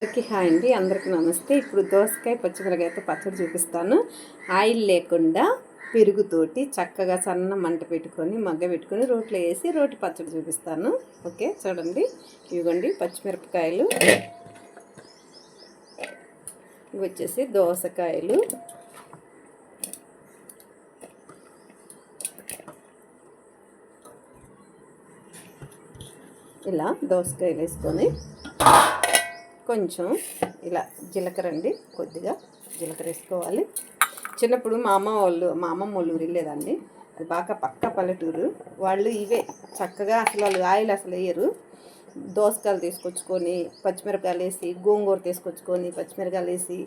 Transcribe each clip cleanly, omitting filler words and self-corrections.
అందరికీ హాయ్ అండి, అందరికీ నమస్తే. ఇప్పుడు దోసకాయ పచ్చిమిరకాయతో పచ్చడి చూపిస్తాను. ఆయిల్ లేకుండా పెరుగుతోటి చక్కగా సన్న మంట పెట్టుకొని మగ్గ పెట్టుకొని రోట్లో వేసి రోటి పచ్చడి చూపిస్తాను. ఓకే, చూడండి. ఇవ్వండి పచ్చిమిరపకాయలు, ఇవి వచ్చేసి దోసకాయలు, ఇలా దోసకాయలు వేసుకొని కొంచెం ఇలా జీలకర్ర అండి, కొద్దిగా జీలకర్ర వేసుకోవాలి. చిన్నప్పుడు మా అమ్మమ్మ వాళ్ళు వెళ్ళేదండి. అది బాగా పక్క పల్లెటూరు వాళ్ళు. ఇవే చక్కగా అసలు వాళ్ళు ఆయిల్ అసలు వేయరు. దోసకాయలు తీసుకొచ్చుకొని పచ్చిమిరపకాయలు వేసి, గోంగూర తీసుకొచ్చుకొని పచ్చిమిరపకాయలు వేసి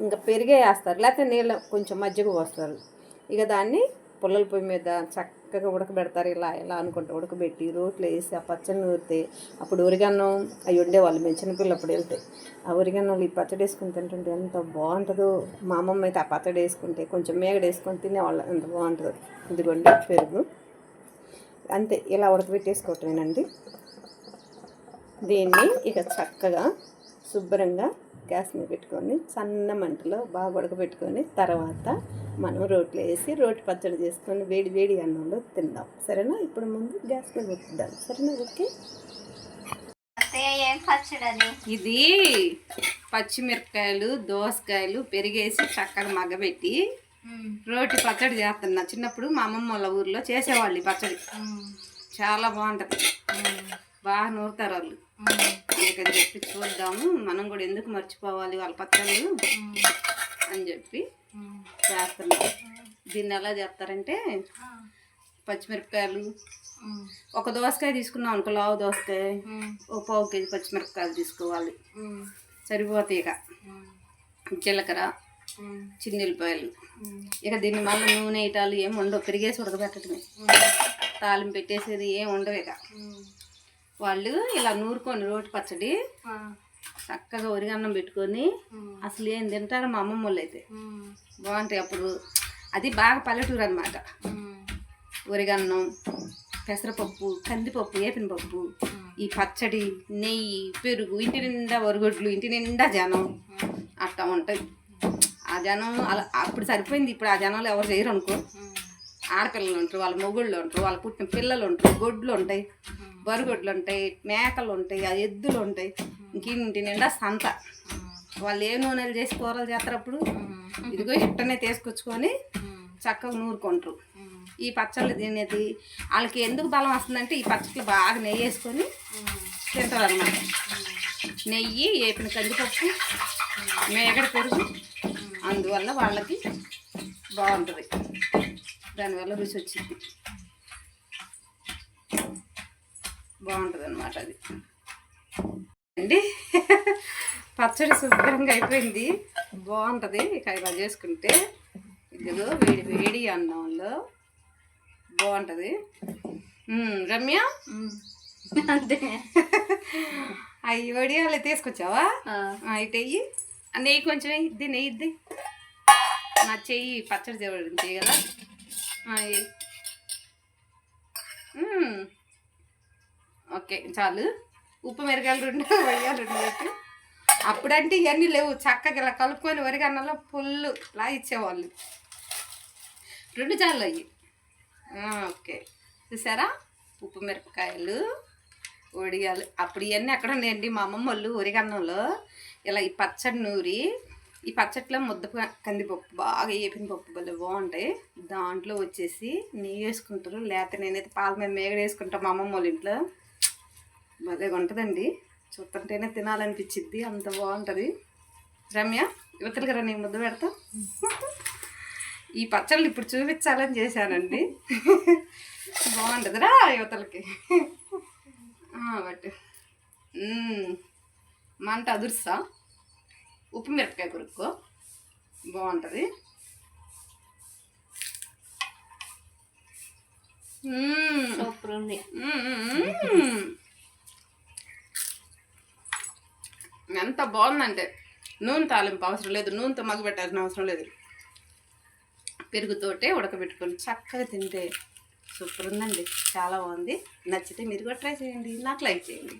ఇంకా పెరిగే వేస్తారు, లేకపోతే నీళ్ళ కొంచెం మజ్జిగ పోస్తారు. ఇక దాన్ని పుల్లల పొయ్యి మీద చక్కగా ఉడకబెడతారు. ఇలా అనుకుంటూ ఉడకబెట్టి రోట్లో వేసి ఆ పచ్చడి నూరితే అప్పుడు ఉరిగన్నం అవి ఉండేవాళ్ళు. మేము చిన్నపిల్లప్పుడు వెళ్తే ఆ ఉరిగన్నంలో ఈ పచ్చడి వేసుకుని తింటుంటే ఎంత బాగుంటుందో. మా అమ్మమ్మ అయితే ఆ పచ్చడి వేసుకుంటే కొంచెం మేగడ వేసుకొని తినేవాళ్ళు, ఎంత బాగుంటుందో. ఇదిగోండి పెరుగు, అంతే. ఇలా ఉడకబెట్టేసుకోవటమేనండి. దీన్ని ఇక చక్కగా శుభ్రంగా గ్యాస్ మీద పెట్టుకొని సన్న మంటలో బాగా ఉడకబెట్టుకొని తర్వాత మనం రోట్లో వేసి రోటి పచ్చడి చేసుకొని వేడి వేడి అన్నంలో తిందాం. సరేనా? ఇప్పుడు ముందు గ్యాస్ మీద పెట్టిద్దాం. సరేనా? ఓకే. ఇది పచ్చిమిరపకాయలు, దోసకాయలు పెరిగేసి చక్కగా మగ్గబెట్టి రోటి పచ్చడి చేస్తున్నా. చిన్నప్పుడు మా అమ్మమ్మ వాళ్ళ ఊర్లో చేసేవాళ్ళు ఈ పచ్చడి. చాలా బాగుంటుంది, బాగా నూరుతారు వాళ్ళు. అందుకని చెప్పి చూద్దాము, మనం కూడా ఎందుకు మర్చిపోవాలి వాళ్ళ పచ్చళ్ళు అని చెప్పి చేస్తున్నాం. దీన్ని ఎలా చేస్తారంటే, పచ్చిమిరపకాయలు ఒక దోసకాయ తీసుకున్నాం అనుకో, లావు దోసకాయ, ఒక పావు కేజీ పచ్చిమిరపకాయలు తీసుకోవాలి, సరిపోతాయి. ఇక జీలకర్ర, చిన్నెల్లిపాయలు. ఇక దీన్ని మళ్ళీ నూనె వేయటాలు ఏమి ఉండవు, పెరిగేసి ఉడకబెట్టడమే. తాలింపు పెట్టేసేది ఏమి ఉండవు. ఇక వాళ్ళు ఇలా నూరుకొని రోటి పచ్చడి చక్కగా ఉరిగన్నం పెట్టుకొని అసలు ఏం తింటారో మా అమ్మమ్మ వాళ్ళు అయితే. బాగుంటాయి అప్పుడు. అది బాగా పల్లెటూరు అనమాట. ఉరిగన్నం, పెసరపప్పు, కందిపప్పు, ఏపిన పప్పు, ఈ పచ్చడి, నెయ్యి, పెరుగు, ఇంటి నిండా వరగొడ్లు, ఇంటి నిండా జనం అట్లా ఉంటాయి. ఆ జనం అలా అప్పుడు సరిపోయింది. ఇప్పుడు ఆ జనంలో ఎవరు చేయరు అనుకో. ఆడపిల్లలు ఉంటారు, వాళ్ళ మొగుళ్ళు ఉంటారు, వాళ్ళ పుట్టిన పిల్లలు ఉంటారు, గొడ్లు ఉంటాయి, బరుగొడ్లు ఉంటాయి, మేకలు ఉంటాయి, ఆ ఎద్దులు ఉంటాయి. ఇంటి నిండా సంత. వాళ్ళు ఏ నూనెలు చేసి కూరలు చేస్తారు అప్పుడు. ఇదిగో ఇట్టనే తీసుకొచ్చుకొని చక్కగా నూరుకుంటారు. ఈ పచ్చళ్ళు తినేది వాళ్ళకి ఎందుకు బలం వస్తుందంటే, ఈ పచ్చళ్ళు బాగా నెయ్యి వేసుకొని తింటారు అన్నమాట. నెయ్యి, వేపిన కందిపప్పు, మేగడ పెరుగు, అందువల్ల వాళ్ళకి బాగుంటుంది. దానివల్ల రుచి వచ్చింది, బాగుంటుంది అన్నమాట. అది అండి పచ్చడి శుభ్రంగా అయిపోయింది, బాగుంటుంది. ఇక ఇలా చేసుకుంటే ఇదిగో వేడి వేడి అన్నంలో బాగుంటుంది. రమ్య, అంతే. అవి వడియాలు తీసుకొచ్చావా? ఇటు వెయ్యి, నెయ్యి కొంచెం ఇద్ది, నెయ్యి ఇద్ది. నా చెయ్యి పచ్చడి చెయ్యి కదా. ఓకే, చాలు. ఉప్పు మిరగాయలు 2, వడియాలు 2 పెట్టి. అప్పుడంటే ఇవన్నీ లేవు, చక్కగా ఇలా కలుపుకొని వరిగన్నంలో పుల్లు లా ఇచ్చేవాళ్ళు. 2 చాలు అయ్యి. ఓకే, చూసారా? ఉప్పు మిరపకాయలు, వడియాలు. అప్పుడు ఇవన్నీ ఎక్కడ ఉన్నాయండి? మా అమ్మమ్మ వాళ్ళు వరిగన్నంలో ఇలా ఈ పచ్చడి నూరి, ఈ పచ్చట్లో ముద్ద కందిపప్పు, బాగా వేపిన పప్పు భలే బాగుంటాయి. దాంట్లో వచ్చేసి నెయ్యి వేసుకుంటారు, లేకపోతే నేనైతే పాల మీద మేగడ వేసుకుంటాను మా అమ్మమ్మ వాళ్ళ ఇంట్లో. భలేగా ఉంటుందండి, చూస్తుంటేనే తినాలనిపించిద్ది, అంత బాగుంటుంది. రమ్య, యువతలకి రా, నేను ముద్ద పెడతా. ఈ పచ్చళ్ళు ఇప్పుడు చూపించాలని చేశానండి. బాగుంటుందిరా యువతలకి. బట్ మంట అదుర్సా, ఉప్పు మిరపకాయ కొరుక్కో, బాగుంటుంది. సూపర్ ఉంది. ఎంత బాగుందంటే నూనె తాలింపు అవసరం లేదు, నూనెతో మగ్గబెట్టాల్సిన అవసరం లేదు. పెరుగుతోటే ఉడకబెట్టుకొని చక్కగా తింటే సూపర్ ఉందండి, చాలా బాగుంది. నచ్చితే మీరు కూడా ట్రై చేయండి, నాకు లైక్ చేయండి.